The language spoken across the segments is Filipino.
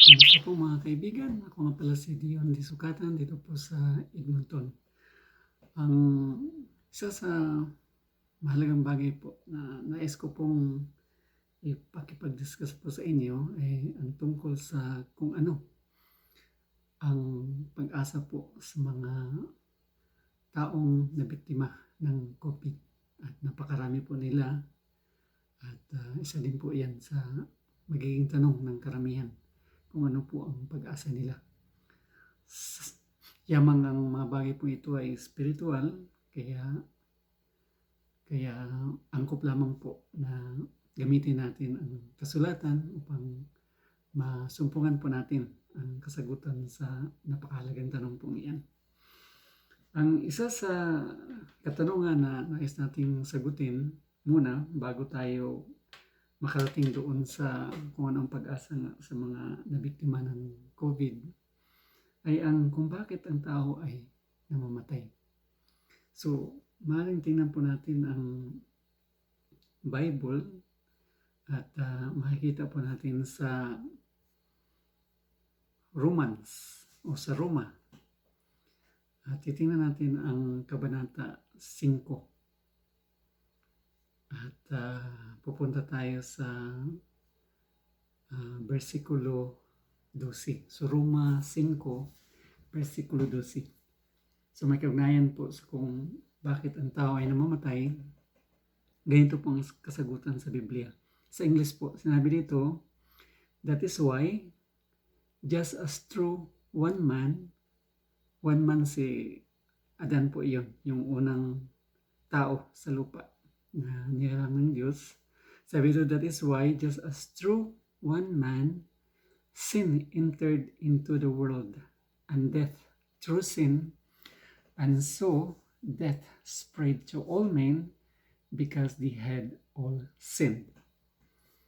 Kumusta po mga kaibigan? Ako nga pala si Dion D. Sukatan dito po sa Edmonton. Ang isa sa mahalagang bagay po na nais ko pong ipakipag-discuss po sa inyo ay ang tungkol sa kung ano ang pag-asa po sa mga taong nabiktima ng COVID. At napakarami po nila at isa din po yan sa magiging tanong ng karamihan kung ano po ang pag-asa nila. Yamang ang mga bagay po ito ay spiritual, kaya angkop lamang po na gamitin natin ang kasulatan upang masumpungan po natin ang kasagutan sa napakahalagang tanong pong iyan. Ang isa sa katanungan na nais nating sagutin muna bago tayo makarating doon sa kung ano ang pag-asa sa mga nabiktima ng COVID ay ang kung bakit ang tao ay namamatay. So, maaaring tingnan po natin ang Bible at makikita po natin sa Romans o sa Roma. At titingnan natin ang Kabanata 5. At pupunta tayo sa versikulo 12. So Roma 5, versikulo 12. So may kaugnayan po sa kung bakit ang tao ay namamatay. Ganito po ang kasagutan sa Biblia. Sa English po, sinabi dito, that is why, just as through one man si Adan po iyon, yung unang tao sa lupa na nilalang ng Diyos. Sabi dito, that is why, just as through one man, sin entered into the world, and death through sin, and so death spread to all men because they had all sinned.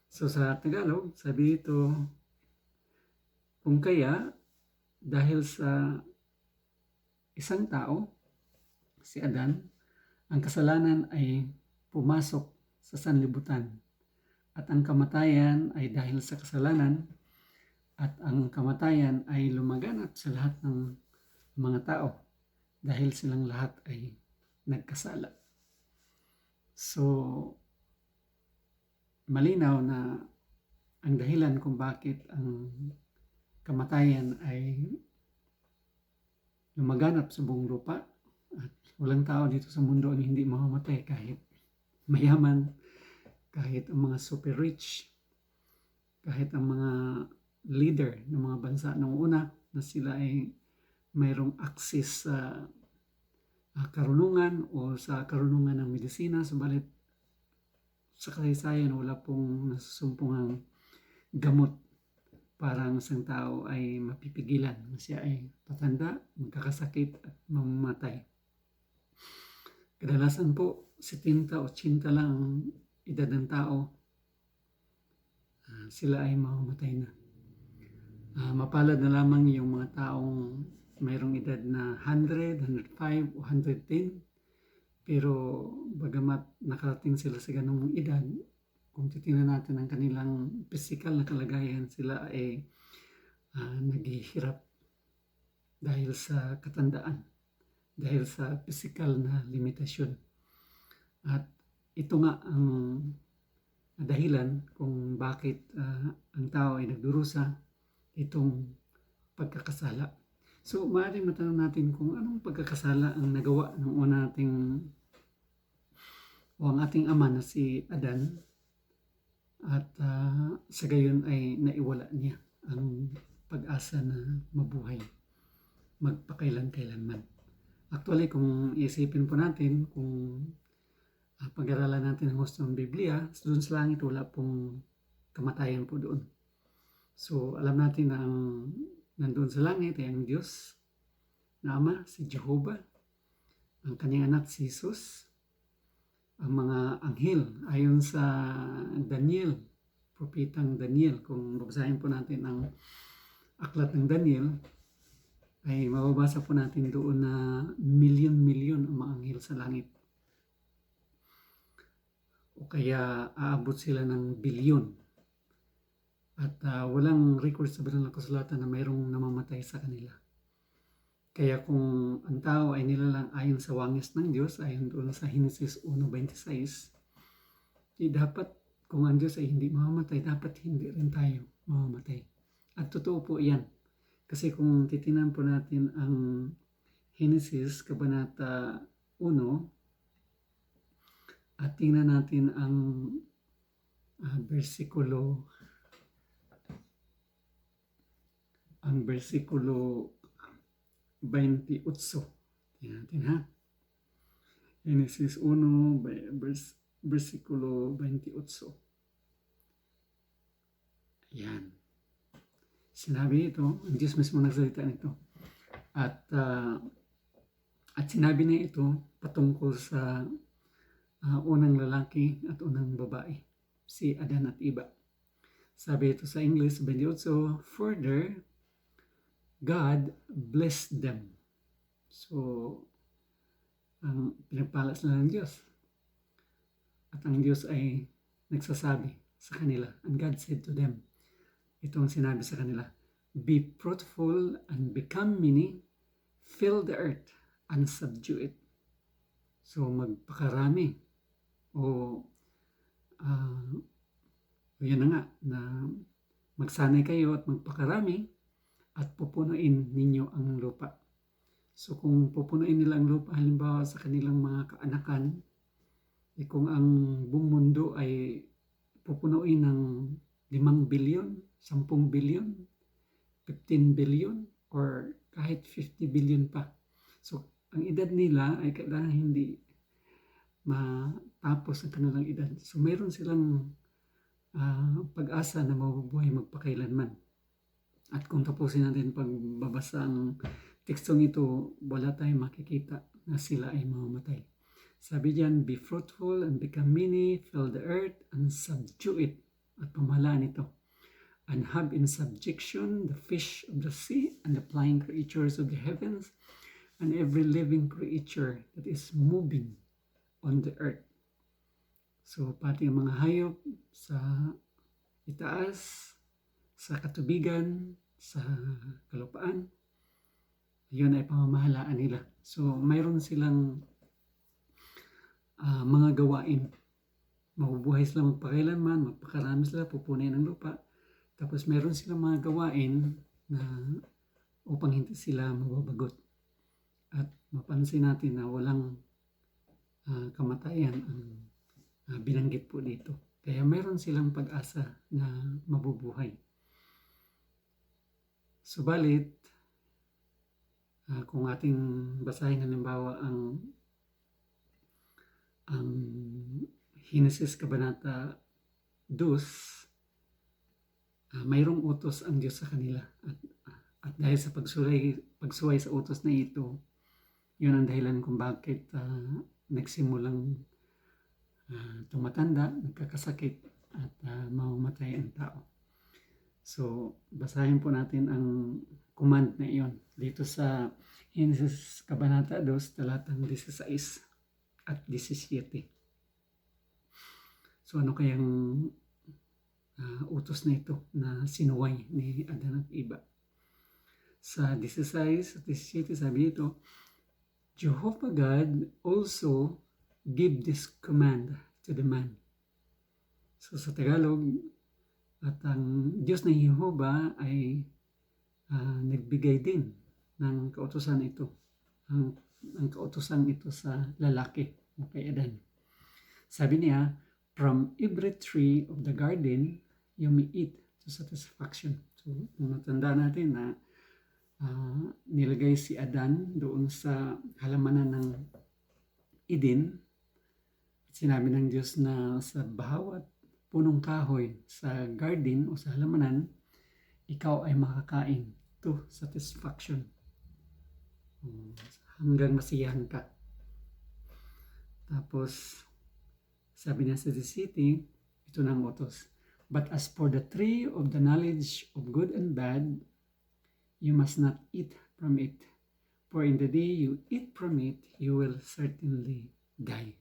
So sa Tagalog, sabi dito, kung kaya, dahil sa isang tao, si Adan, ang kasalanan ay pumasok sa sanlibutan. At ang kamatayan ay dahil sa kasalanan, at ang kamatayan ay lumaganap sa lahat ng mga tao dahil silang lahat ay nagkasala. So, malinaw na ang dahilan kung bakit ang kamatayan ay lumaganap sa buong lupa at walang tao dito sa mundo ang hindi mamamatay kahit mayaman, kahit ang mga super rich, kahit ang mga leader ng mga bansa noong una na sila ay mayroong access sa karunungan o sa karunungan ng medisina, subalit sa kasaysayan wala pong nasusumpungang gamot para ang isang tao ay mapipigilan na siya ay tatanda, magkakasakit at mamamatay. Kadalasan po 70-80 lang ang edad ng tao, sila ay mamamatay na. Mapalad na lamang yung mga taong mayroong edad na 100, 105 o 110. Pero bagamat nakarating sila sa ganung edad, kung titingnan natin ang kanilang physical na kalagayan, sila ay naghihirap dahil sa katandaan, dahil sa physical na limitasyon. At ito nga ang dahilan kung bakit ang tao ay nagdurusa, itong pagkakasala. So, maaaring matanong natin kung anong pagkakasala ang nagawa ng una nating o ang ating ama na si Adan at sa gayon ay naiwala niya ang pag-asa na mabuhay magpakailan-kailanman. Actually, kung isipin po natin, kung pag-aralan natin ang gusto ng Biblia, doon sa langit wala pong kamatayan po doon. So, alam natin na ang nandun sa langit ay ang Diyos na Ama, si Jehovah, ang kanyang anak si Jesus, ang mga anghel ayon sa Daniel, propetang Daniel. Kung babasahin po natin ang aklat ng Daniel, ay mababasa po natin doon na milyon-milyon ang mga anghel sa langit. O kaya aabot sila ng bilyon. At walang record sa banal na kasulatan na mayroong namamatay sa kanila. Kaya kung ang tao ay nilalang ayon sa wangis ng Diyos, ayon doon sa Genesis 1:26, di dapat kung ang Diyos ay hindi mamamatay, dapat hindi rin tayo mamamatay. At totoo po yan. Kasi kung titingnan po natin ang Genesis, Kabanata 1, at tingnan natin ang versikulo 28. Tingnan natin ha. Genesis 1, versikulo 28. Ayan. Sinabi ito, ang Diyos mismo nagsalita nito. At sinabi niya ito patungkol sa unang lalaki at unang babae, si Adan at Eva. Sabi ito sa English 28, further, God blessed them. So, ang pinagpala sila ng Diyos. At ang Diyos ay nagsasabi sa kanila, and God said to them, itong sinabi sa kanila, be fruitful and become many, fill the earth and subdue it. So, magpakarami. Yan na nga, na magsanay kayo at magpakarami at pupunuin ninyo ang lupa. So kung pupunuin nila ang lupa, halimbawa sa kanilang mga kaanakan, kung ang buong mundo ay pupunuin ng 5 billion, 10 billion, 15 billion, or kahit 50 billion pa. So ang edad nila ay kailangan hindi matapos ang kanilang edad. So mayroon silang pag-asa na mabubuhay magpakailanman. At kung tapusin natin pagbabasa ang tekstong ito, wala tayong makikita na sila ay mamamatay. Sabi diyan, be fruitful and become many, fill the earth and subdue it. At pamahalaan ito. And have in subjection the fish of the sea and the flying creatures of the heavens and every living creature that is moving on the earth. So pati ang mga hayop sa itaas, sa katubigan, sa kalupaan, yun ay pamamahalaan nila. So, mayroon silang mga gawain. Mabubuhay sila magpakailanman, magpakarami sila, pupunin ang lupa. Tapos mayroon silang mga gawain na upang hindi sila mababagot. At mapansin natin na walang kamatayan ang binanggit po dito. Kaya mayroon silang pag-asa na mabubuhay. Subalit, kung ating basahin halimbawa ang Genesis Kabanata 2, mayroong utos ang Diyos sa kanila. At dahil sa pagsuway sa utos na ito, yun ang dahilan kung bakit nagsimulang tumatanda, nagkakasakit at mamamatay ang tao. So, basahin po natin ang command na iyon dito sa Genesis Kabanata 2, talatang 16 at 17. So, ano kayang utos na ito na sinuway ni Adan at Eva? Sa 16 at 17, sabi ito, Jehovah God also give this command to the man. So, sa Tagalog, at ang Diyos na Jehovah ay nagbigay din ng kautusan ito. Ang kautusan ito sa lalaki o kay Adan. Sabi niya, from every tree of the garden, you may eat to satisfaction. So, natanda natin na nilagay si Adan doon sa halamanan ng Eden. Sinabi ng Diyos na sa bawat punong kahoy sa garden o sa halamanan, ikaw ay makakain to satisfaction. Hanggang masiyahan ka. Tapos, sabi niya sa city, ito na ang utos. But as for the tree of the knowledge of good and bad, you must not eat from it. For in the day you eat from it, you will certainly die.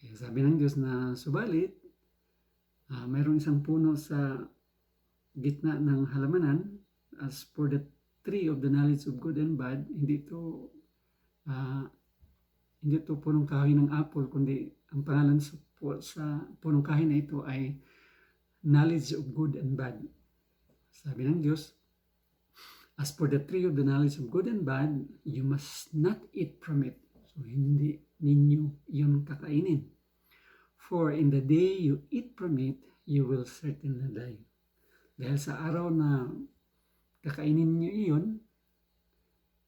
Kaya sabi ng Diyos na subalit, mayroong isang puno sa gitna ng halamanan, as for the tree of the knowledge of good and bad, hindi ito punong kahoy ng apple, kundi ang pangalan sa punong kahoy na ito ay knowledge of good and bad. Sabi ng Diyos, as for the tree of the knowledge of good and bad, you must not eat from it. So, hindi ninyo yun kakainin. For in the day you eat from it, you will certainly die. Dahil sa araw na kakainin nyo iyon,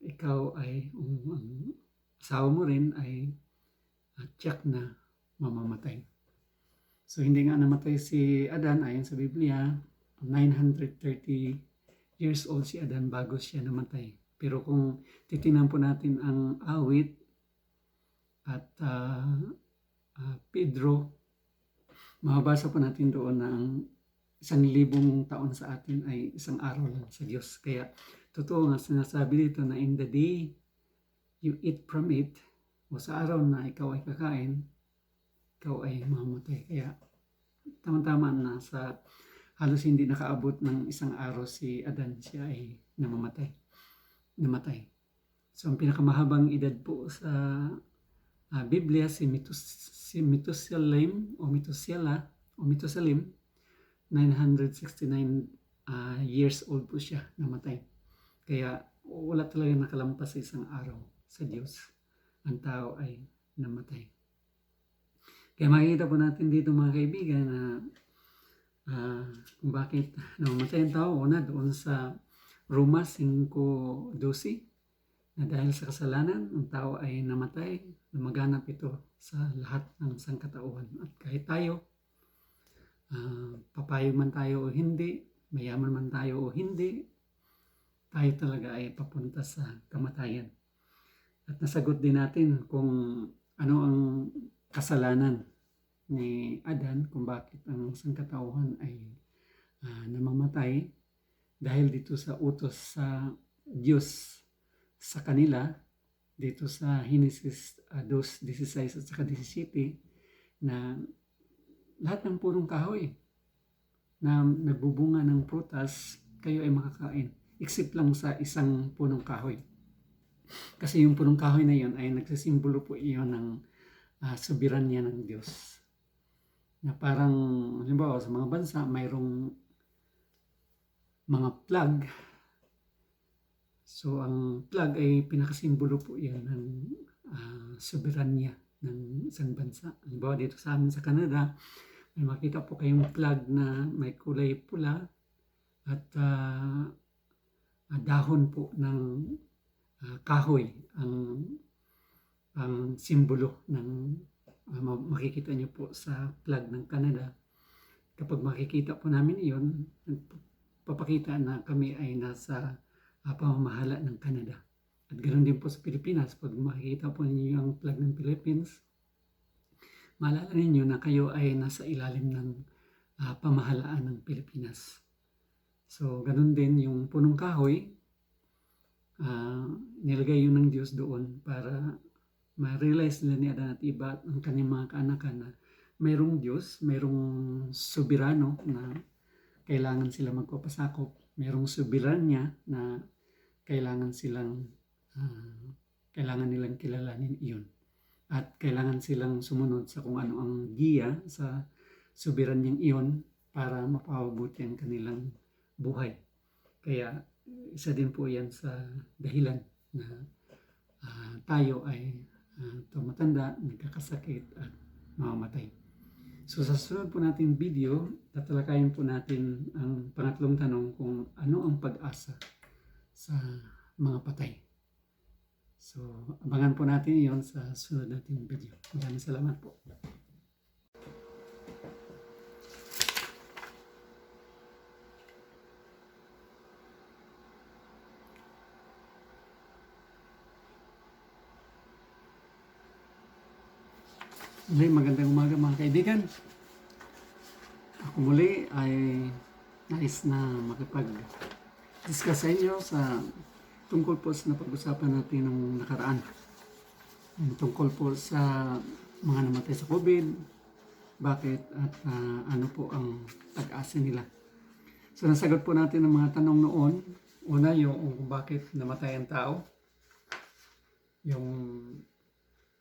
ikaw ay, ang asawa mo rin ay tiyak na mamamatay. So, hindi nga namatay si Adan, ayon sa Biblia, 930 years old si Adan bago siya namatay. Pero kung titingnan po natin ang awit at Pedro, mababasa po natin doon na ang 1,000 taon sa atin ay isang araw lang sa Diyos. Kaya totoo nga sinasabi dito na in the day you eat from it, o sa araw na ikaw ay kakain, ikaw ay mamamatay. Kaya tama-tama na sa halos hindi nakaabot ng isang araw si Adan, siya ay namatay. So ang pinakamahabang edad po sa Biblia si Methuselah, 969 years old po siya namatay. Kaya wala talaga nakalampas sa isang araw sa Diyos. Ang tao ay namatay. Kaya makikita po natin dito mga kaibigan na kung bakit namatay ang tao. Una doon sa Roma 5:12 na dahil sa kasalanan, ang tao ay namatay, lumaganap ito sa lahat ng sangkatauhan. At kahit tayo, papayag man tayo o hindi, mayaman man tayo o hindi, tayo talaga ay papunta sa kamatayan. At nasagot din natin kung ano ang kasalanan ni Adan, kung bakit ang sangkatauhan ay namamatay dahil dito sa utos sa Diyos sa kanila, dito sa Genesis 2:16 at saka 17, na lahat ng purong kahoy na nagbubunga ng prutas, kayo ay makakain, except lang sa isang punong kahoy. Kasi yung punong kahoy na yun ay nagsisimbolo po iyon ng soberanya ng Diyos. Na parang, halimbawa sa mga bansa, mayroong mga plug. So, ang plug ay pinakasimbolo po yan ng soberanya ng isang bansa. Halimbawa dito sa amin sa Canada, may makita po kayong plug na may kulay pula at dahon po ng kahoy ang simbolo ng makikita nyo po sa flag ng Canada. Kapag makikita po namin iyon, papakita na kami ay nasa pamamahala ng Canada. At ganoon din po sa Pilipinas. Pag makikita po ninyo ang flag ng Philippines, maalala ninyo na kayo ay nasa ilalim ng pamahalaan ng Pilipinas. So, ganoon din yung punong kahoy, nilagay yun ng Diyos doon para ma-realize nila ni Adan at iba ang kanyang mga kaanakan na mayroong Diyos, mayroong soberano na kailangan sila magpapasakop, mayroong soberanya na kailangan nilang kilalanin iyon. At kailangan silang sumunod sa kung ano ang giya sa soberanyang iyon para mapapabuti ang kanilang buhay. Kaya isa din po yan sa dahilan na tayo ay tumatanda, nagkakasakit at mamamatay. So sa sunod po nating video, tatalakayin po natin ang pangatlong tanong kung ano ang pag-asa sa mga patay. So abangan po natin iyon sa sunod nating video. Maraming salamat po. Muli, magandang umaga mga kaibigan. Ako muli ay nais na makipag-discuss sa inyo tungkol po sa napag-usapan natin nung nakaraan. Tungkol po sa mga namatay sa COVID, bakit at ano po ang pag-asa nila. So nasagot po natin ang mga tanong noon. Una, yung kung bakit namatay ang tao. Yung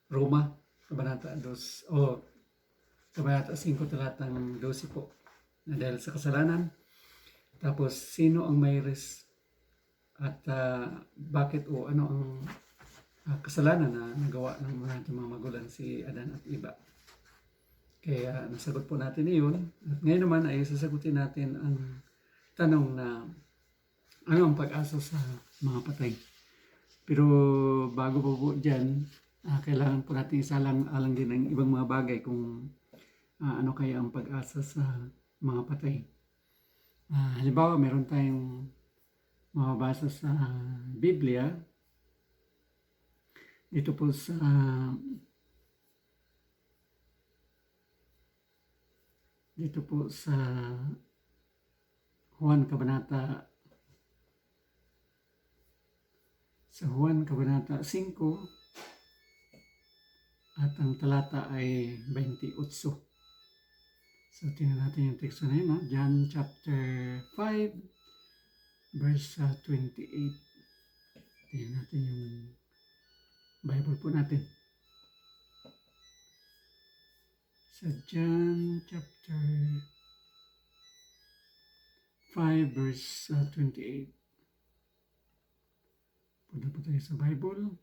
Roma, Kabanata 2, Kabanata 5, talatang 12 po. Na dahil sa kasalanan. Tapos, sino ang may at bakit o ano ang kasalanan na nagawa ng mga magulang si Adan at Eva. Kaya nasagot po natin iyon. At ngayon naman ay sasagutin natin ang tanong na ano ang pag-asa sa mga patay. Pero bago po dyan, kailangan po natin isalang-alang din ang ibang mga bagay kung ano kaya ang pag-asa sa mga patay. Halimbawa, meron tayong mababasa sa Biblia. Dito po sa Juan Kabanata 5 at ang talata ay 28. So tingnan natin yung teksto na yun, no? John chapter 5 verse 28. Tingnan natin yung Bible po natin. Sa John chapter 5 verse 28. Punta po tayo sa Bible.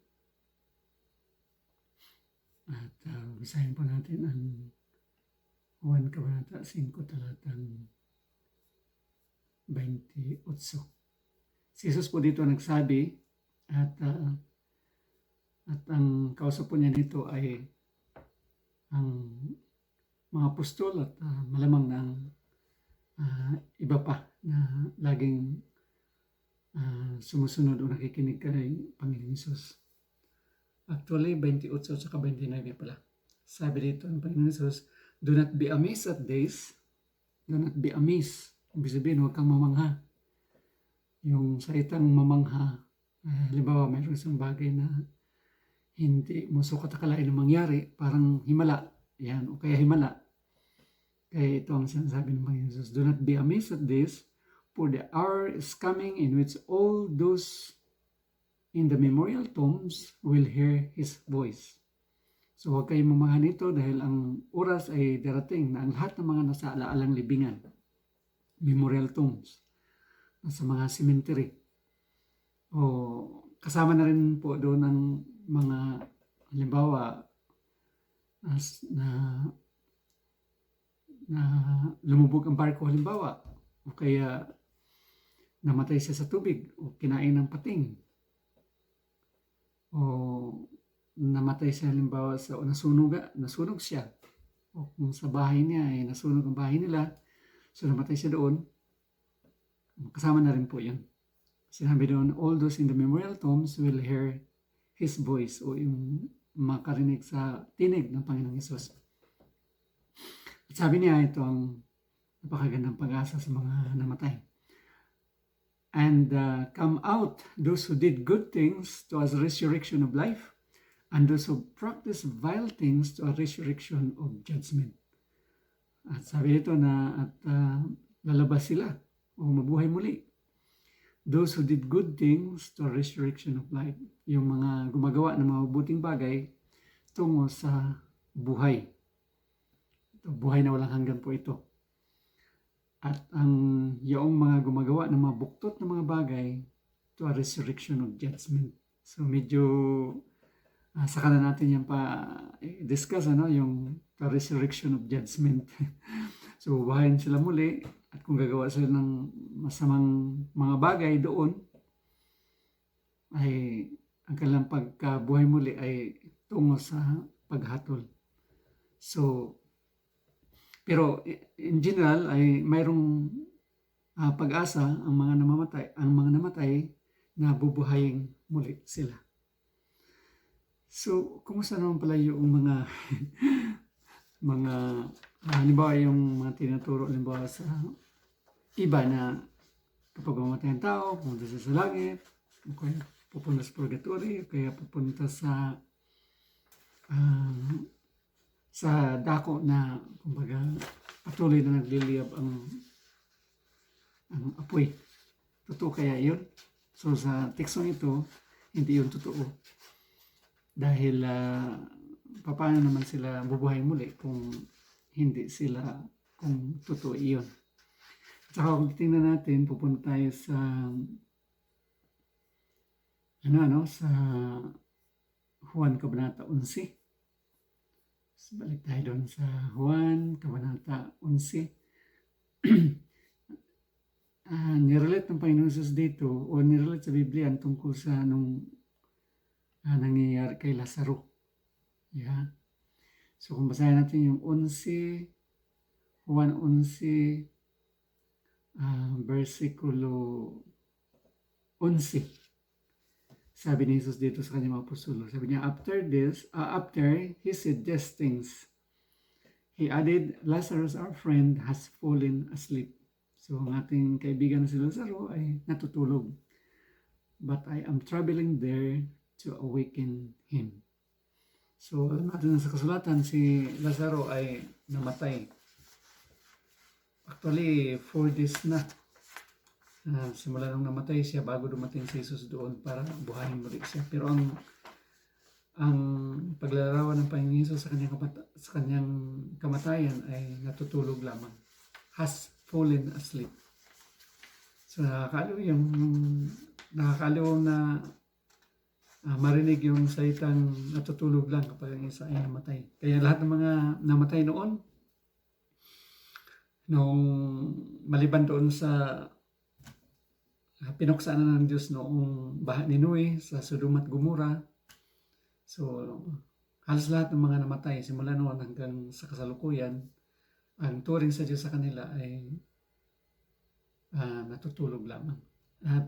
At basahin po natin ang Juan Kabanata 5 talatang 28. Si Jesus po dito nagsabi at ang kausap po niya dito ay ang mga apostol at malamang ng iba pa na laging sumusunod o nakikinig kay Panginoon Hesus. Actually, 28 at saka 29 pala. Sabi dito ng Panginoon Hesus, do not be amazed at this. Do not be amazed. Ibig sabihin, huwag kang mamangha. Yung salitang mamangha, halimbawa, mayroon isang bagay na hindi mo sukat akalain na mangyari, parang himala. Yan, o kaya himala. Kaya ito ang sinasabi ng Panginoon Hesus, do not be amazed at this, for the hour is coming in which all those in the memorial tombs will hear His voice. So huwag kayong mamahan nito dahil ang oras ay darating na ang lahat ng mga nasa alaalang libingan, memorial tombs, nasa mga cemetery, o kasama na rin po doon ang mga halimbawa na lumubog ang barko halimbawa, o kaya namatay siya sa tubig o kinain ng pating, o namatay siya halimbawa sa nasunog siya, o kung sa bahay niya ay nasunog ang bahay nila, so namatay siya doon, kasama na rin po yun. Sinabi doon, all those in the memorial tombs will hear His voice, o yung makarinig sa tinig ng Panginoong Hesus. At sabi niya, ito ang napakagandang pag-asa sa mga namatay. And come out those who did good things to a resurrection of life, and those who practice vile things to a resurrection of judgment. At sabi ito na lalabas sila o mabuhay muli. Those who did good things to a resurrection of life. Yung mga gumagawa ng mga mabuting bagay tungo sa buhay. Ito, buhay na walang hanggan po ito. At ang yung mga gumagawa ng mga buktot ng mga bagay to a resurrection of judgment. So medyo saka na natin yan discuss yung resurrection of judgment. So buhayin sila muli at kung gagawa sila ng masamang mga bagay doon, ay ang kanilang pagkabuhay muli ay tungo sa paghatol. So pero in general ay mayroong pag-asa ang mga namatay na bubuhayin muli sila. So kumusta naman pala yung mga halimbawa yung mga tinuturo halimbawa sa iba na kapag mamatay ang tao, pupunta sa langit, o kaya pupunta sa purgatory, o kaya pupunta sa dako na kumbaga patuloy na nagliliyab ang ng apoy. Totoo kaya yun? So sa teksong ito, hindi yun totoo. Dahil paano naman sila bubuhay muli kung hindi sila, kung totoo iyon. At saka kung tingnan natin, pupunta tayo sa sa Juan Kabanata 11. So, balik tayo doon sa Juan Kabanata 11. Nirelate ng Panginoon Jesus dito, o nirelate sa Biblia tungkol sa anong nangyayari kay Lazaro. Yeah. So kung basahin natin yung 11, Juan 11, versikulo 11. Sabi ni Jesus dito sa kanyang mga apostolo, sabi niya, after he said these things, he added, Lazarus, our friend, has fallen asleep. So ang ating kaibigan na si Lazaro ay natutulog. But I am traveling there to awaken him. So alam natin sa kasulatan, si Lazaro ay namatay. Actually, 4 days na. Simula nung namatay siya bago dumating si Jesus doon para buhayin muli siya. Pero ang paglalarawan ng Panginoon Jesus sa kanyang kamatayan ay natutulog lamang. Has fallen asleep. So nakakaliw na marinig yung salitang natutulog lang kapag ang isa ay namatay. Kaya lahat ng mga namatay noon, nung maliban doon sa pinuksaan na ng Diyos noong baha ni Noe sa Sodom at Gomora. So, halos lahat ng mga namatay, simula noon hanggang sa kasalukuyan, ang turing sa Diyos sa kanila ay natutulog lamang. At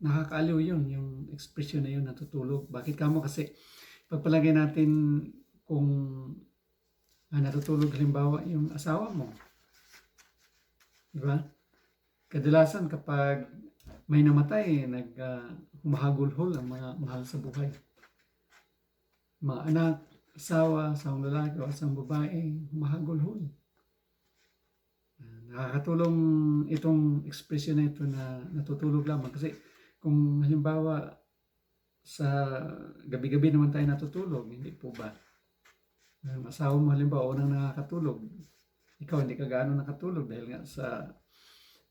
nakakaaliw yun, yung expression na yun, natutulog. Bakit kamo? Kasi pagpalagay natin kung natutulog halimbawa yung asawa mo. Diba? Kadalasan kapag may namatay, humahagulhol ang mga mahal sa buhay. Mga anak, asawang lalaki o asawang babae, humahagulhol. Nakakatulong itong expression na ito na natutulog lamang. Kasi kung halimbawa sa gabi-gabi naman tayo natutulog, hindi po ba? Ang asawa mo halimbawa unang nakakatulog, ikaw hindi ka gaano nakatulog dahil nga sa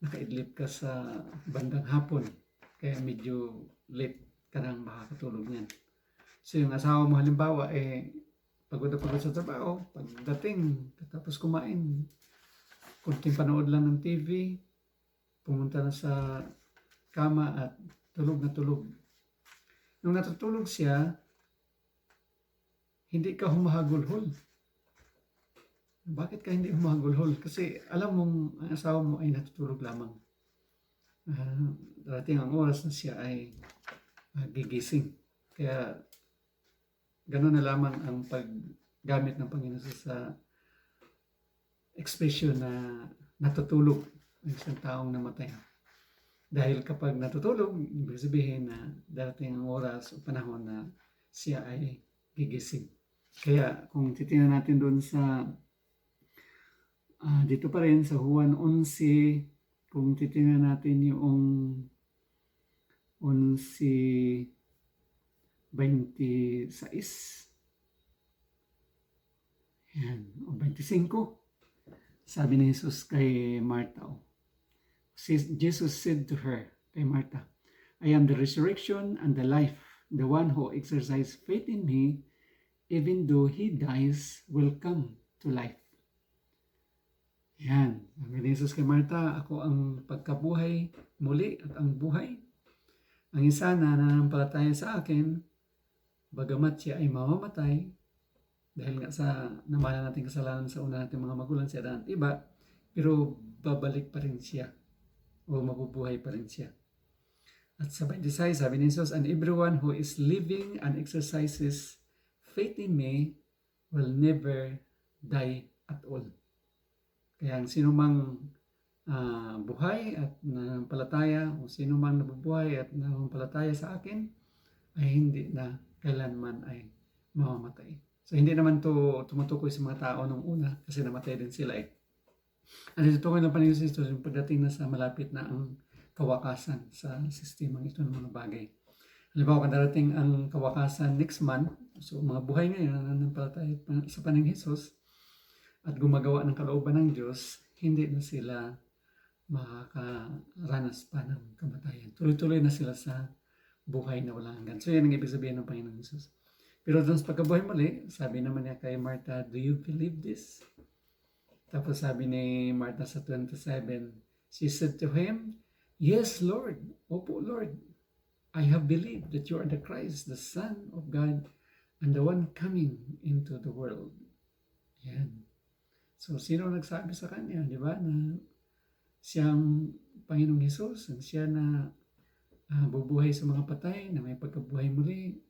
nakaidlip ka sa bandang hapon, kaya medyo late ka nang makakatulog niyan. So yung asawa mo halimbawa pagod na pagod sa trabaho, pagdating, tapos kumain, kunting panood lang ng TV, pumunta na sa kama at tulog na tulog. Nung natutulog siya, hindi ka humahagulhol. Bakit ka hindi humahagulhol? Kasi alam mong ang asawa mo ay natutulog lamang. Darating ang oras na siya ay gigising. Kaya gano'n na lamang ang paggamit ng Panginoon sa expression na natutulog ng isang taong namatay. Dahil kapag natutulog, ibig sabihin na darating ang oras o panahon na siya ay gigising. Kaya kung titingnan natin doon sa dito pa rin sa Juan 11, kung titingnan natin yung 11:26, yan, o 25, sabi ni Jesus kay Martha, Jesus said to her, kay Martha, I am the resurrection and the life. The one who exercises faith in me, even though he dies, will come to life. Yan. Sabi ni Jesus kay Martha, ako ang pagkabuhay muli at ang buhay. Ang isa na nananampalataya sa akin, bagamat siya ay mamamatay, dahil nga sa namana natin kasalanan sa una natin mga magulang siya at iba, pero babalik pa rin siya o mabubuhay pa rin siya. At sa 26, sabi ni Jesus, and everyone who is living and exercises faith in me will never die at all. Kaya ang sino mang buhay at nanampalataya o sino mang nabubuhay at nanampalataya sa akin ay hindi na kailanman ay mamamatay. So hindi naman to tumutukoy sa mga tao nung una kasi namatay din sila At itutukoy ng Panginoon sa Hesus yung pagdating na sa malapit na ang kawakasan sa sistemang ito ng mga bagay. Halimbawa, kung darating ang kawakasan next month, so mga buhay ngayon na nanampalataya sa Panginoong Hesus at gumagawa ng kalooban ng Diyos, hindi na sila makakaranas pa ng kamatayan. Tuloy-tuloy na sila sa buhay na walang hanggan. So yan ang ibig sabihin ng Panginoong Hesus. Pero doon sa pagkabuhay muli, sabi naman niya kay Martha, "Do you believe this?" Tapos sabi ni Martha sa 27, she said to him, "Yes, Lord. Opo, Lord. I have believed that you are the Christ, the Son of God, and the one coming into the world." Yan. So, sino nagsabi sa kanya, di ba, na siyang Panginoong Hesus, at siya na bubuhay sa mga patay, na may pagkabuhay muli?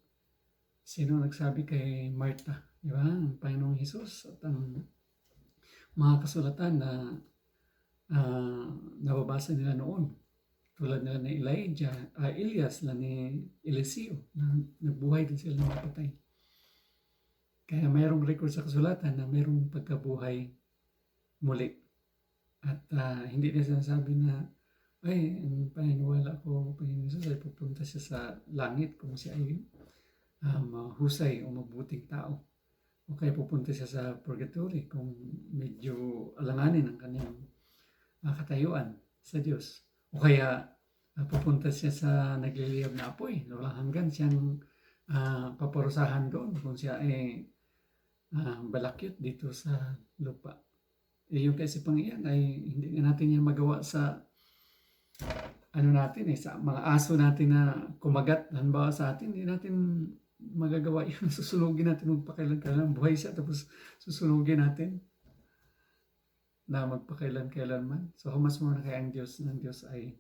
Sino nagsabi kay Martha? Di ba? Ang Panginoong Hesus at ang mga kasulatan na nababasa nila noon. Tulad nila ni Elias, na ni Eliseo, na nabuhay din sila ng mga patay. Kaya mayroong record sa kasulatan na mayroong pagkabuhay muli. At hindi niya sinasabi na, ay, ang paniniwala ko, Panginoon Jesus, ay pupunta siya sa langit kung siya ay mahusay o mabuting tao. O kaya pupunta siya sa purgatory kung medyo alanganin ang kanyang katayuan sa Diyos. O kaya pupunta siya sa nagliliyab na apoy. Walang hanggan siyang paparusahan doon kung siya ay balakyot dito sa lupa. Yung kaisipang iyan ay hindi natin yan magawa sa sa mga aso natin na kumagat, halimbawa sa atin, hindi natin magagawa yun. Susunugin natin magpakailan-kailan. Buhay siya tapos susunugin natin na magpakailan-kailanman. So how much more na kaya ang Diyos ng Diyos ay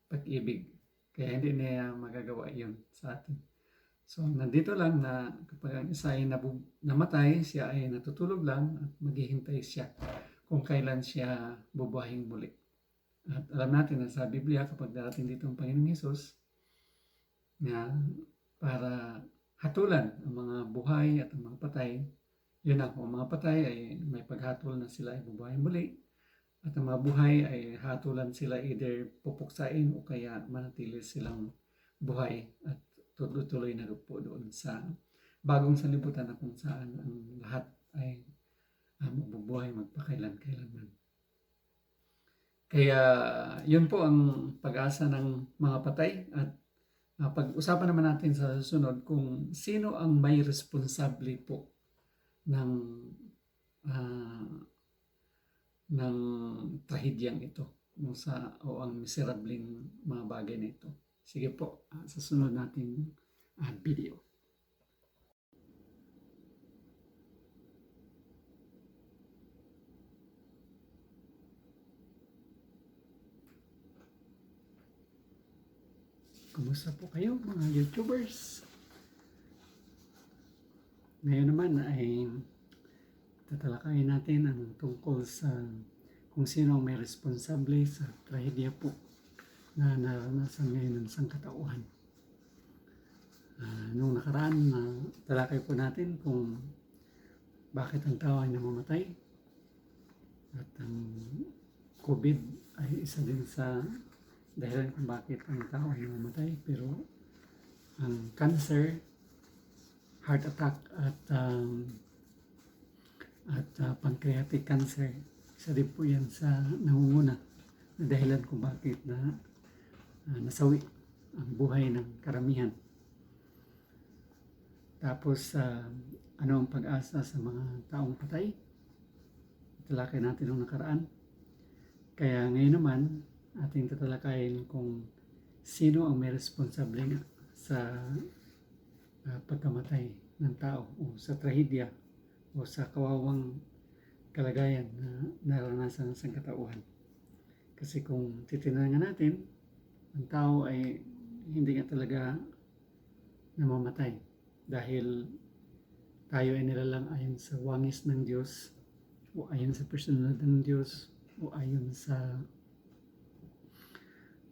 pag-ibig. Kaya hindi niya magagawa yun sa atin. So nandito lang na kapag ang isa ay namatay, siya ay natutulog lang at maghihintay siya kung kailan siya bubuhayin muli. At alam natin na sa Biblia, kapag darating dito ang Panginoong Hesus, na para hatulan ang mga buhay at ang mga patay, yun ang mga patay ay may paghatol na sila ay bubuhayin muli, at ang mga buhay ay hatulan sila either pupuksain o kaya manatili silang buhay at tuloy-tuloy na po doon sa bagong sanlibutan na kung saan ang lahat ay mabubuhay magpakailan-kailanman. Kaya yun po ang pag-asa ng mga patay. At pag-usapan naman natin sa susunod kung sino ang may responsable po ng trahedyang ito o ang miserableng mga bagay na ito. Sige po, sa sunod nating video. Kumusta po kayo mga YouTubers? Ngayon naman ay tatalakayin natin ang tungkol sa kung sino ang may responsable sa trahedya po na naranasan ngayon ng sangkatauhan. Nung nakaraan, talakay po natin kung bakit ang tao ay namamatay. At ang COVID ay isa din sa dahilan kung bakit ang tao ay namamatay. Pero ang cancer, heart attack at pancreatic cancer, isa din po yan sa nangunguna na dahilan kung bakit nasawi ang buhay ng karamihan. Tapos ano ang pag-asa sa mga taong patay? Talakay natin nung nakaraan. Kaya ngayon naman ating tatalakayin kung sino ang may responsable nga sa pagkamatay ng tao o sa trahedya o sa kawawang kalagayan na naranasan ng sangkatauhan. Kasi kung titingnan natin, ang tao ay hindi nga talaga namamatay dahil tayo ay nilalang ayon sa wangis ng Diyos o ayon sa personalidad ng Diyos o ayon sa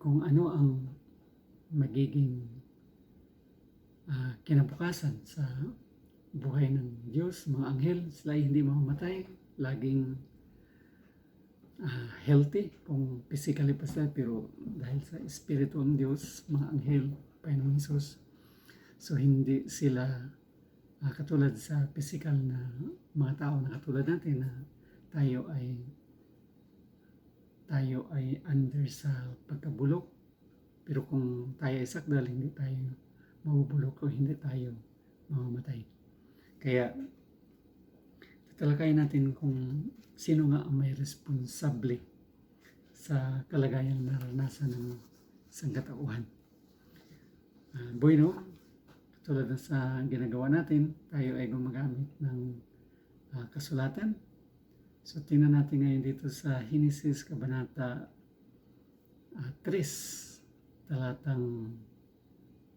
kung ano ang magiging kinabukasan sa buhay ng Diyos. Mga anghel, sila ay hindi mamamatay, laging healthy kung physically pa sila, pero dahil sa Espiritu ng Diyos, mga anghel, Panginoong Hesus, so hindi sila katulad sa physical na mga tao na katulad natin na tayo ay under sa pagkabulok. Pero kung tayo ay sakdal, hindi tayo mabubulok o hindi tayo mamamatay. Kaya tatalakayin natin kung sino nga ang may responsable sa kalagayan na naranasan ng sangkatauhan. Bueno, tulad na sa ginagawa natin, tayo ay gumagamit ng kasulatan. So tingnan natin ngayon dito sa Henesis Kabanata 3, talatang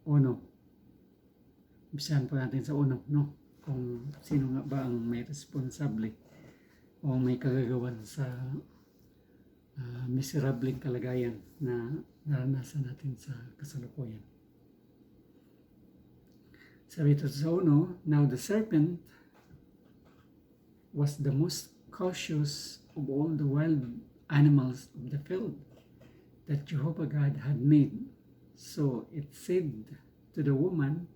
1. Umpisahan po natin sa 1, no? Kung sino nga ba ang may responsable o may kagagawan sa miserableng kalagayan na naranasan natin sa kasalukuyan. Sabi ito sa 1, now the serpent was the most cautious of all the wild animals of the field that Jehovah God had made. So it said to the woman,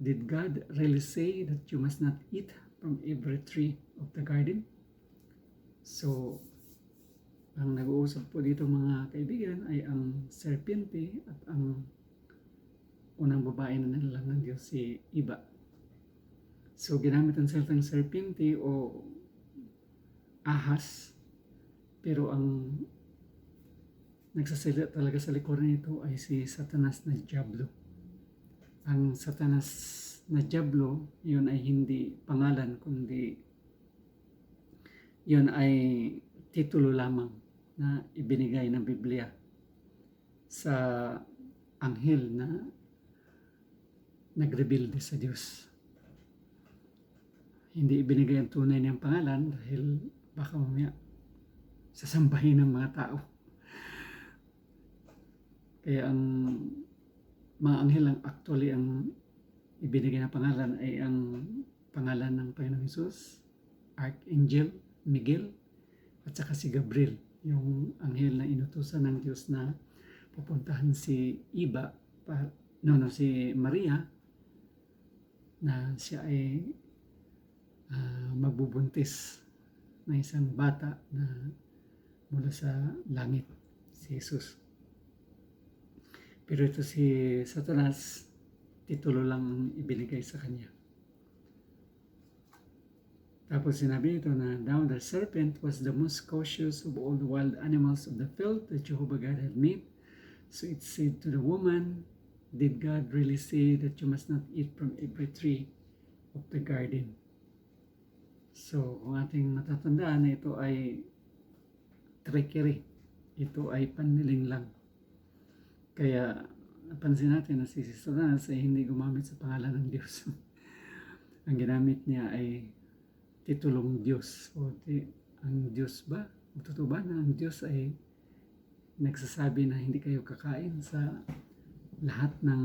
did God really say that you must not eat from every tree of the garden? So, ang nag-uusap po dito mga kaibigan ay ang serpente at ang unang babae na nilalang ng Diyos, si Iba. So, ginamit ang salitang serpente o ahas, pero ang nagsasalita talaga sa likuran nito ay si Satanas na Diablo. Ang Satanas na Diablo, yun ay hindi pangalan, kundi yun ay titulo lamang na ibinigay ng Biblia sa anghel na nagrebelde sa Diyos. Hindi ibinigay ang tunay niyang pangalan dahil baka mamaya sasambahin ng mga tao. Kaya ang mga anghel ang actually ang ibinigay na pangalan ay ang pangalan ng Panginoong Hesus, Archangel Miguel, at saka si Gabriel, yung anghel na inutusan ng Diyos na pupuntahan si Iba, si Maria, na siya ay magbubuntis na isang bata na mula sa langit, si Jesus. Pero ito si Satanas, titulo lang ibinigay sa kanya. Tapos sinabi ito na, now the serpent was the most cautious of all the wild animals of the field that Jehovah God had made. So it said to the woman, did God really say that you must not eat from every tree of the garden? So kung ating matatandaan na ito ay trickery, ito ay panniling lang. Kaya napansin natin na si Satanas ay hindi gumamit sa pangalan ng Diyos. Ang ginamit niya ay titulong Diyos. Ang Diyos ba? Totoo ba na ang Diyos ay nagsasabi na hindi kayo kakain sa lahat ng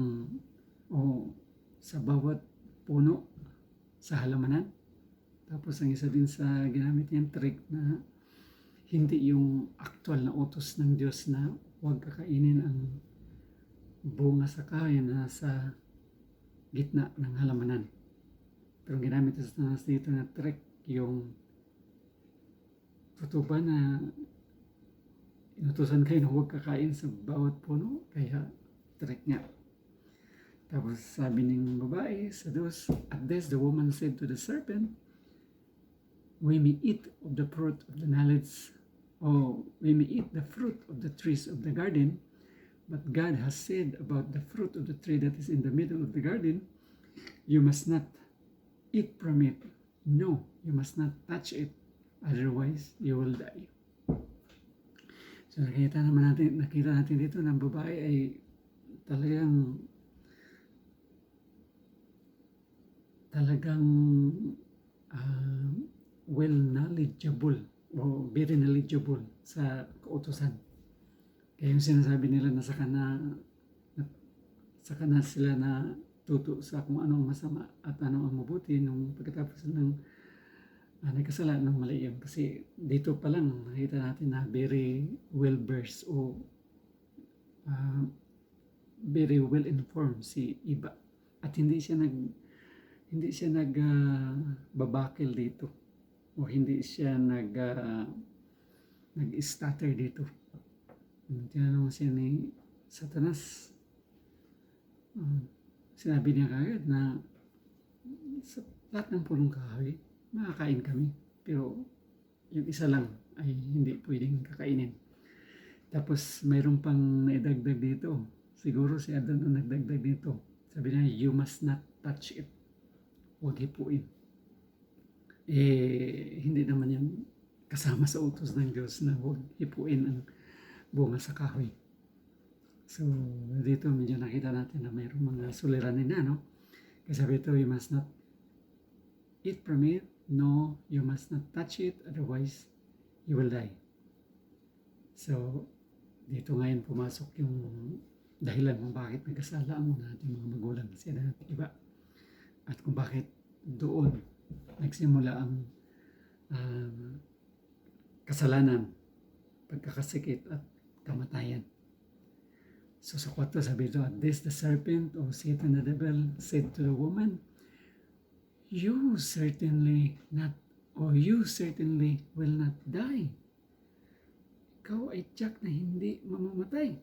sa bawat puno sa halamanan? Tapos ang isa din sa ginamit niyang trick na hindi yung actual na utos ng Diyos na huwag kakainin ang bunga sa kahoy na sa gitna ng halamanan. Pero ginamit sa dito na trick yung totoo ba na inutusan kayo na huwag kakain sa bawat puno? Kaya trick nga. Tapos sabi ng babae sa Diyos, at this the woman said to the serpent, we may eat of the fruit of the knowledge, we may eat the fruit of the trees of the garden, but God has said about the fruit of the tree that is in the middle of the garden, you must not eat from it. No, you must not touch it, otherwise you will die. So nakita natin dito na ang babae ay talagang well knowledgeable o very knowledgeable sa kautusan. Kaya yung sinasabi nila na saka na sila na tuto sa kung anong masama at ano ang mabuti nung pagkatapos ng nagkasalanan ng mali yun. Kasi dito pa lang nakita natin na very well versed o ah, very well informed si Iba. At hindi siya babakil dito o hindi siya nag-stutter dito. Tinanong siya ni Satanas. Sinabi niya kagad na sa lahat ng punong kahoy, makakain kami. Pero yung isa lang ay hindi pwedeng kakainin. Tapos mayroon pang naidagdag dito. Siguro si Adan ang nagdagdag dito. Sabi niya, you must not touch it. Huwag hipuin. Hindi naman yan kasama sa utos ng Diyos na huwag hipuin ang bunga sa kahoy. So, dito medyo nakita natin na mayroong mga suliranin na, no? Kasi sabi ito, you must not eat from it. No, you must not touch it. Otherwise, you will die. So, dito ngayon pumasok yung dahilan kung bakit nagkasala ang mga ating mga magulang sa edad ng iba. At kung bakit doon nagsimula ang kasalanan, pagkakasikit at kamatayan. So sa 4 sabi ito, at this the serpent or Satan the devil said to the woman, you certainly will not die. Ikaw ay tiyak na hindi mamamatay.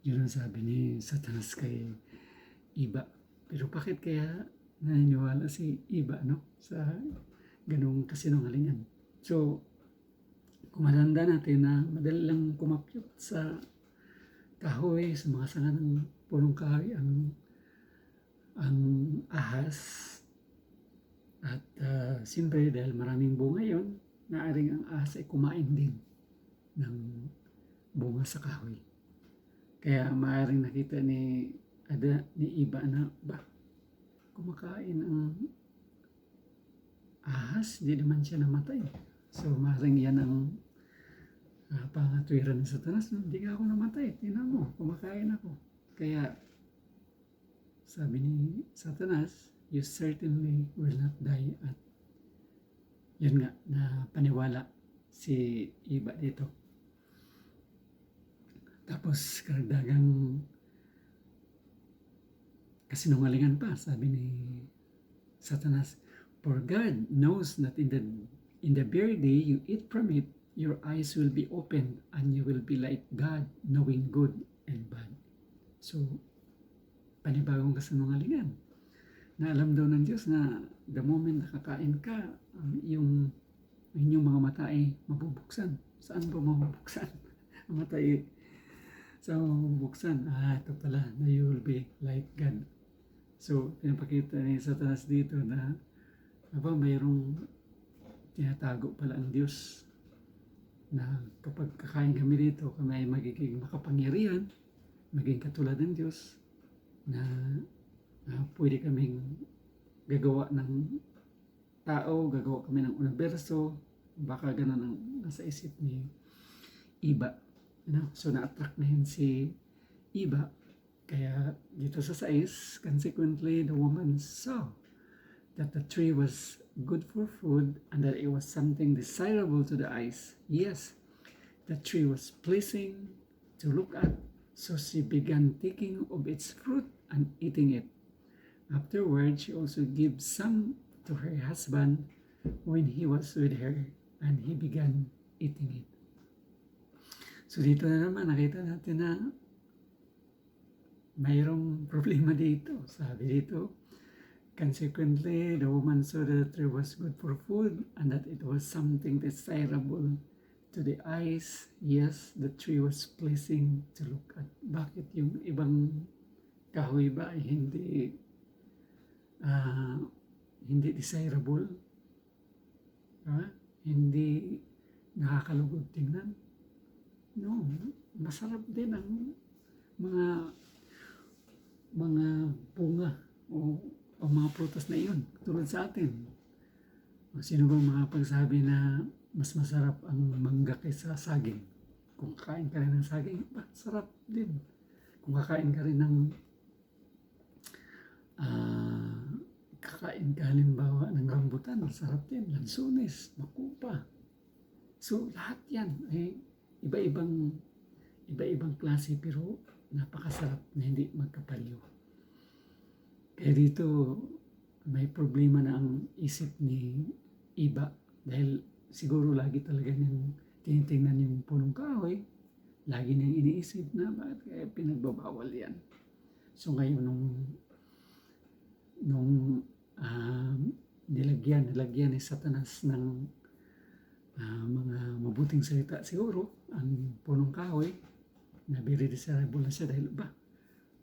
Yun ang sabi ni Satanas kay Iba. Pero bakit kaya naniniwala si Iba, no? Sa ganung kasinungalingan. So, kung matanda natin na madali lang kumapyot sa kahoy, sa mga sanga ng punong kahoy, ang ahas. At siyempre dahil maraming bunga yon, naaring ang ahas ay kumain din ng bunga sa kahoy. Kaya maaaring nakita ni Iba na kumakain ang ahas, di naman siya namatay. So maaaring yan ang pangatwiran ng Satanas. Hindi ka ako namatay, tingnan mo, kumakain ako. Kaya sabi ni Satanas, you certainly will not die. At yun nga, na paniwala si Iba dito. Tapos karagdagang kasinungalingan pa, sabi ni Satanas, for God knows that in the very day you eat from it, your eyes will be opened and you will be like God, knowing good and bad. So, panibagong kasinungalingan. Na alam daw ng Diyos na the moment nakakain ka, yung inyong mga mata ay mabubuksan. Saan ba mabubuksan? Ang mata ay mabubuksan. Ito pala, na you will be like God. So, pinapakita ni Satanas dito na mayroong tinatago pala ang Diyos na kapag kakain kami dito, kami ay magiging makapangyarihan, maging katulad ng Diyos, na pwede kaming gagawa ng tao, gagawa kami ng universo, baka ganun ang nasa isip ni Iba. So na-attract na yun si Iba. Kaya dito sa 6, consequently the woman saw that the tree was good for food and that it was something desirable to the eyes. Yes, the tree was pleasing to look at, so she began taking of its fruit and eating it. Afterwards, she also gave some to her husband when he was with her, and he began eating it. So dito na naman nakita natin na mayroong problema dito. Sabi dito, consequently, the woman saw that the tree was good for food and that it was something desirable to the eyes. Yes, the tree was pleasing to look at. Bakit yung ibang kahoy ba ay hindi desirable? Hindi nakakalugod tingnan? No, masarap din ang mga bunga o mga prutas na iyon, tulad sa atin. Sino bang makapagsabi na mas masarap ang mangga kaysa saging? Kung kakain ka rin ng saging, sarap din. Kung kakain ka rin ng kakain ka halimbawa ng rambutan, masarap yan, lansones, makupa. So lahat yan ay iba-ibang klase pero napakasarap na hindi magkapaliw. Kaya dito may problema na ang isip ni iba dahil siguro lagi talaga niyang tinitingnan yung punong kahoy, lagi niyang iniisip na bakit kaya pinagbabawal yan. So ngayon nung nilagyan ni Satanas ng mga mabuting salita siguro ang punong kahoy, na very desirable na siya dahil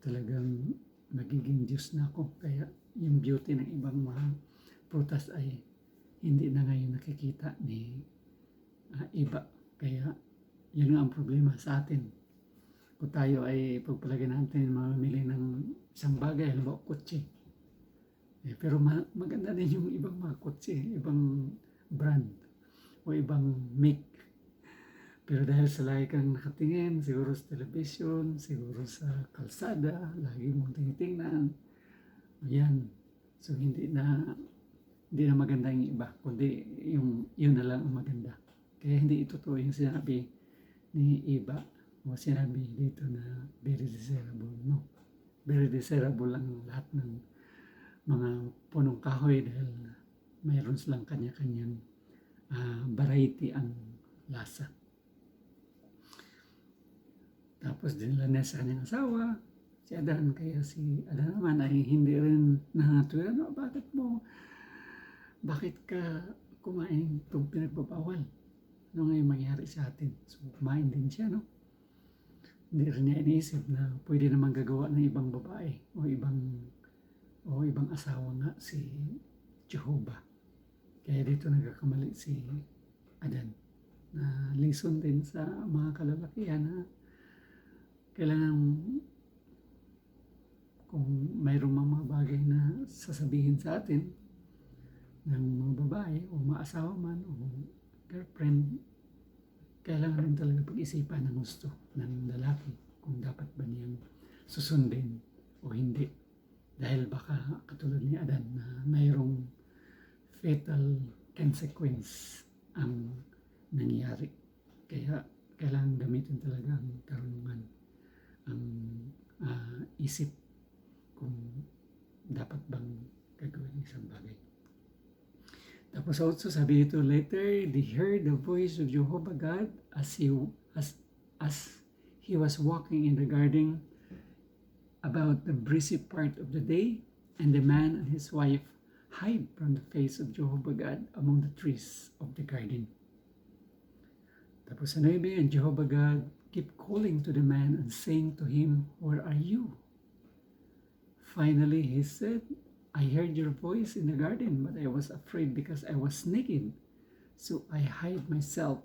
talagang magiging Diyos na ako. Kaya yung beauty ng ibang mga prutas ay hindi na ngayon nakikita ni iba. Kaya yun nga ang problema sa atin. Kung tayo ay pagpalagay natin mamili ng isang bagay, halimbawa kotse. Pero maganda din yung ibang mga kotse, ibang brand o ibang make. Pero dahil sa lagi kang nakatingin, siguro sa television, siguro sa kalsada, lagi mong tinitingnan, ayan. So hindi na maganda yung iba, kundi yun na lang ang maganda. Kaya hindi totoo yung sinabi ni iba o sinabi dito na very desirable. No, very desirable ang lahat ng mga punong kahoy dahil mayroon silang kanya-kanyang variety ang lasa. Tapos dinala niya sa kanyang asawa, si Adan. Kaya si Adan naman ay hindi rin nangatuyan, bakit ka kumain itong pinagbabawal? Ano nga yung mangyari sa atin? So kumain din siya, no? Hindi rin niya iniisip na pwede naman gagawa ng ibang babae o ibang asawa nga si Jehovah. Kaya dito nagkakamali si Adan. Na lesson din sa mga kalalakihan na kailangan kung mayroong mga bagay na sasabihin sa atin ng mga babae o mga asawa man o girlfriend, kailangan rin talaga pag-isipan ng gusto ng lalaki kung dapat ba niyang susundin o hindi. Dahil baka katulad ni Adan na mayroong fatal consequence ang nangyari. Kaya kailangan gamitin talaga ang karunungan, ang isip kung dapat bang gagawin isang bagay. Tapos also sabi ito later, they heard the voice of Jehovah God as he was walking in the garden about the breezy part of the day, and the man and his wife hide from the face of Jehovah God among the trees of the garden. Tapos sa 9, and Jehovah God kept calling to the man and saying to him, "Where are you?" Finally, he said, "I heard your voice in the garden, but I was afraid because I was naked, so I hid myself."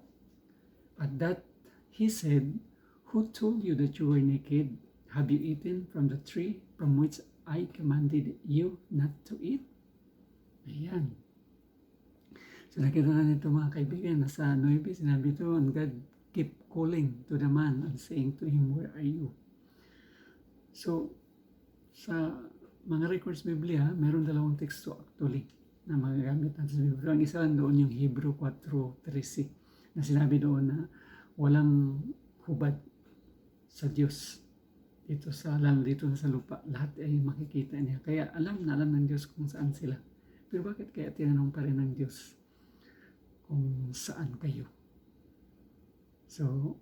At that, he said, "Who told you that you were naked? Have you eaten from the tree from which I commanded you not to eat?" Ayan. So nakita na nito mga kaibigan, nasa 9, sinabi ito, and God kept calling to the man and saying to him, "Where are you?" So, sa mga records Biblia, mayroon 2 teksto actually na magagamit natin sa Biblia. Ang isa doon yung Hebrew 4:13 na sinabi doon na walang hubad sa Diyos dito sa lupa. Lahat ay makikita niya. Kaya alam ng Diyos kung saan sila. Pero bakit kaya tinanong pa rin ng Diyos kung saan kayo? So,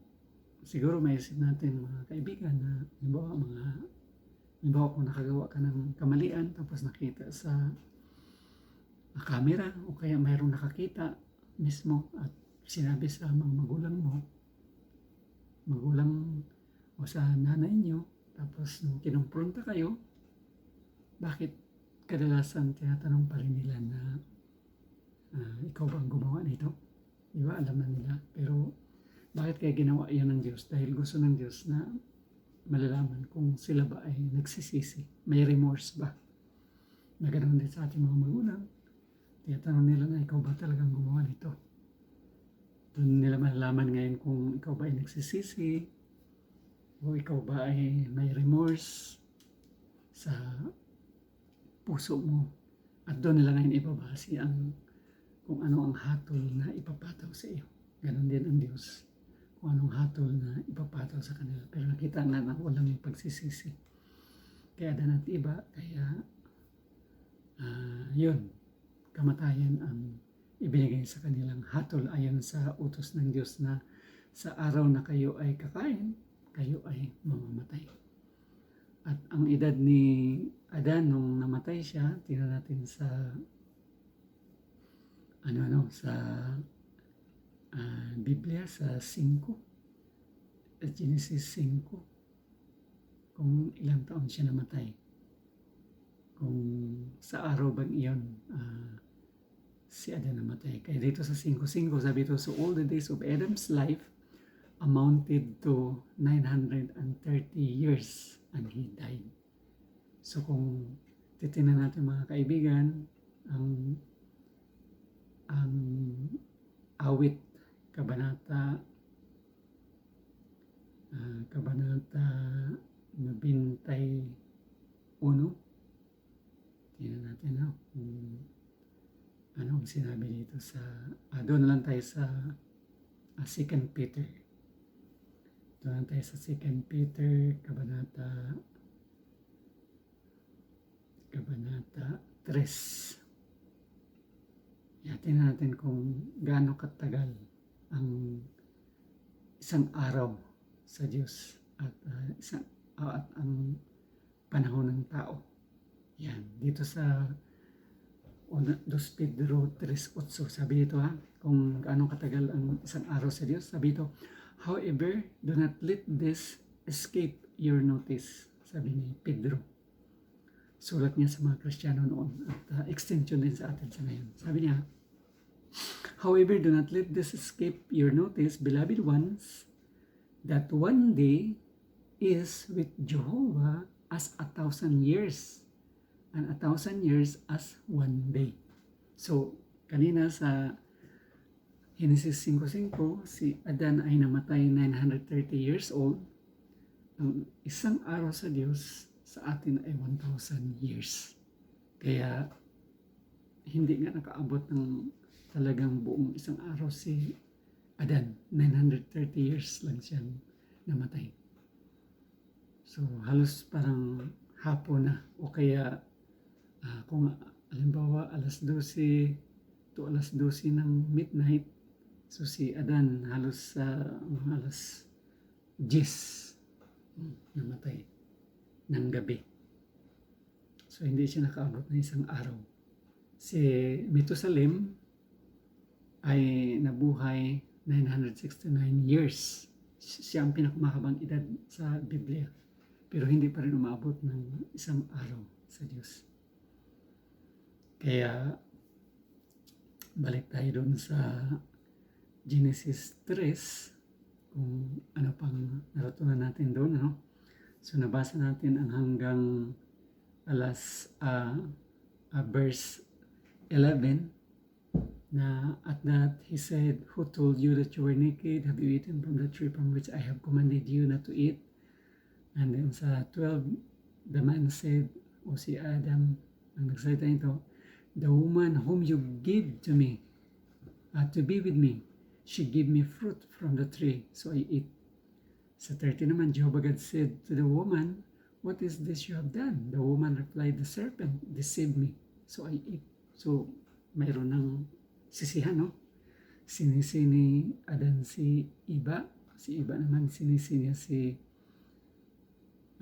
siguro may isip natin mga kaibigan na halimbawa kung nakagawa ka ng kamalian tapos nakita sa camera o kaya mayroong nakakita mismo at sinabi sa mga magulang o sa nanay nyo, tapos nung kinumpronta kayo, bakit kadalasan tinatanong pa rin nila na ikaw ba ang gumawa nito? Di ba? Alam na nila. Pero bakit kaya ginawa yan ng Diyos? Dahil gusto ng Diyos na malalaman kung sila ba ay nagsisisi. May remorse ba? Na ganoon din sa ating mga magulang. Tinatanong nila na ikaw ba talagang gumawa nito? Doon nila malalaman ngayon kung ikaw ba ay nagsisisi o ikaw ba ay may remorse sa puso mo At doon nila ngayon ibabase kung ano ang hatol na ipapataw sa iyo. Ganon din ang Diyos. Kung anong hatol na ipapataw sa kanila. Pero nakita nga na walang pagsisisi. Kaya Adan at Eva, kaya yun, kamatayan ang ibinigay sa kanilang hatol ayon sa utos ng Diyos na sa araw na kayo ay kakain, kayo ay mamamatay. At ang edad ni Adan nung namatay siya, tingnan natin sa sa Biblia sa 5, Genesis 5, kung ilang taon siya namatay. Kung sa araw bang iyon si Adan namatay. Kaya dito sa 5:5 sabi ito, so all the days of Adam's life amounted to 930 years and he died. So kung titingnan natin mga kaibigan, ang awit kabanata 91, tingnan natin anong sinabi dito sa doon lang tayo sa 2 Peter. Doon lang tayo sa 2 Peter kabanata 3. Tingnan natin kung gaano katagal ang isang araw sa Diyos at ang panahon ng tao. Yan, dito sa 2 Pedro 3:8, sabi dito kung gaano katagal ang isang araw sa Diyos. Sabi dito, however, do not let this escape your notice, sabi ni Pedro. Sulat niya sa mga Kristiyano noon at extension din sa atin sa ngayon. Sabi niya, however, do not let this escape your notice, beloved ones, that one day is with Jehovah as 1,000 years, and 1,000 years as one day. So, kanina sa Genesis 5:5, si Adan ay namatay 930 years old. Ang isang araw sa Diyos sa atin ay 1,000 years. Kaya hindi nga nakaabot ng talagang buong isang araw si Adan. 930 years lang siyang namatay. So halos parang hapon na, o kaya kung halimbawa alas 12 to alas 12 ng midnight, so si Adan halos mga alas 10 namatay ng gabi. So hindi siya nakaabot ng isang araw. Si Methuselah ay nabuhay 969 years. Siya ang pinakamahabang edad sa Biblia. Pero hindi pa rin umabot ng isang araw sa Diyos. Kaya balik tayo doon sa Genesis 3, kung ano pang natutunan natin doon. So nabasa natin ang hanggang verse 11, na at that he said, who told you that you were naked? Have you eaten from the tree from which I have commanded you not to eat? And then sa 12, the man said, o si Adam ang nagsalita ito, the woman whom you gave to me to be with me, she gave me fruit from the tree, so I ate. Sa 30 naman, Jehovah God said to the woman, what is this you have done? The woman replied, the serpent deceived me, so I ate. So, mayroon ng sisihan, Sinisi ni Adan si Eva. Si Eva naman, sinisi niya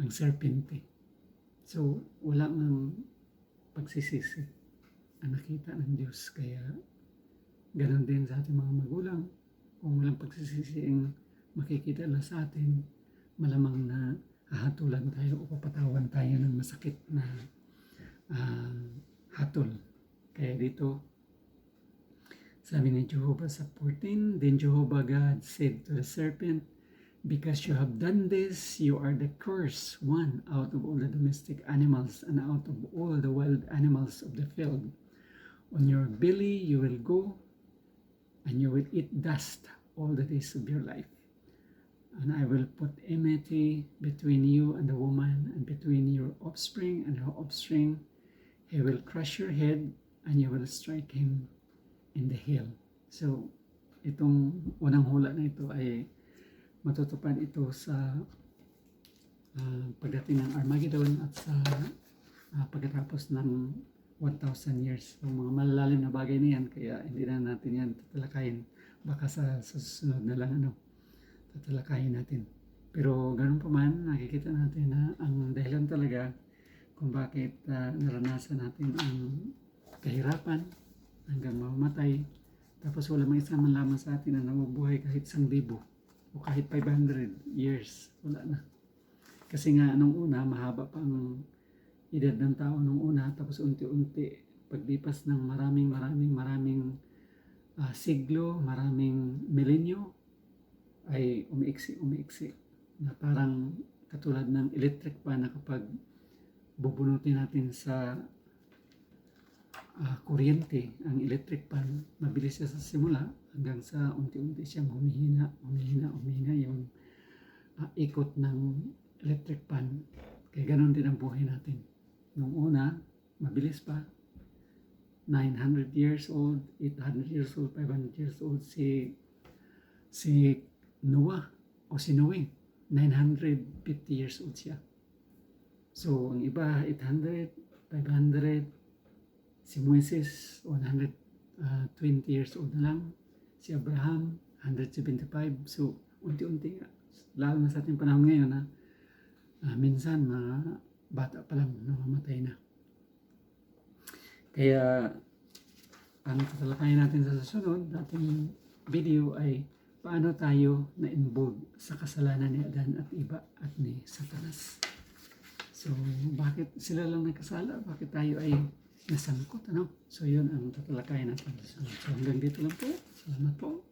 ang serpente. So, wala ng pagsisisi ang nakita ng Diyos. Kaya, ganon din sa ating mga magulang. Kung walang pagsisisi ang makikita na sa atin, malamang na hahatulan tayo o papatawan tayo ng masakit na hatol. Kaya dito, sabi ni Jehovah sa 14, then Jehovah God said to the serpent, because you have done this, you are the cursed one out of all the domestic animals and out of all the wild animals of the field. On your belly you will go, and you will eat dust all the days of your life. And I will put enmity between you and the woman, and between your offspring and her offspring. He will crush your head, and you will strike him in the heel. So, itong unang hula na ito ay matutupad ito sa pagdating ng Armageddon at sa pagkatapos ng 1,000 years. So, mga malalalim na bagay na yan, kaya hindi na natin yan tatalakayin. Baka sa susunod na lang tatalakayin natin. Pero ganun pa man, nakikita natin na ang dahilan talaga kung bakit naranasan natin ang kahirapan hanggang mamamatay. Tapos wala mang isa man lamang sa atin na nabubuhay kahit 1,000 o kahit 500 years. Wala na. Kasi nga nung una, mahaba pa ang edad ng tao nung una. Tapos unti-unti, paglipas ng maraming siglo, maraming milenyo, ay umiiksi. Na parang katulad ng electric pan na kapag bubunutin natin sa kuryente ang electric pan, mabilis siya sa simula hanggang sa unti-unti siyang humihina yung ikot ng electric pan. Kaya ganun din ang buhay natin. Nung una, mabilis pa. 900 years old, 800 years old, 500 years old si Noah o si Noe. 950 years old siya. So, ang iba, 800, 500, si Moises, 120 years old na lang. Si Abraham, 175. So, unti-unti, lalo na sa ating panahon ngayon, minsan, mga bata pa lang, namamatay na. Kaya, ang tatalakayin natin sa susunod, ating video ay paano tayo na-involve sa kasalanan ni Adan at Eva at ni Satanas. So, bakit sila lang nagkasala? Bakit tayo ay nasangkot? So, yun ang tatalakayin natin. So, hanggang dito lang po. Salamat po.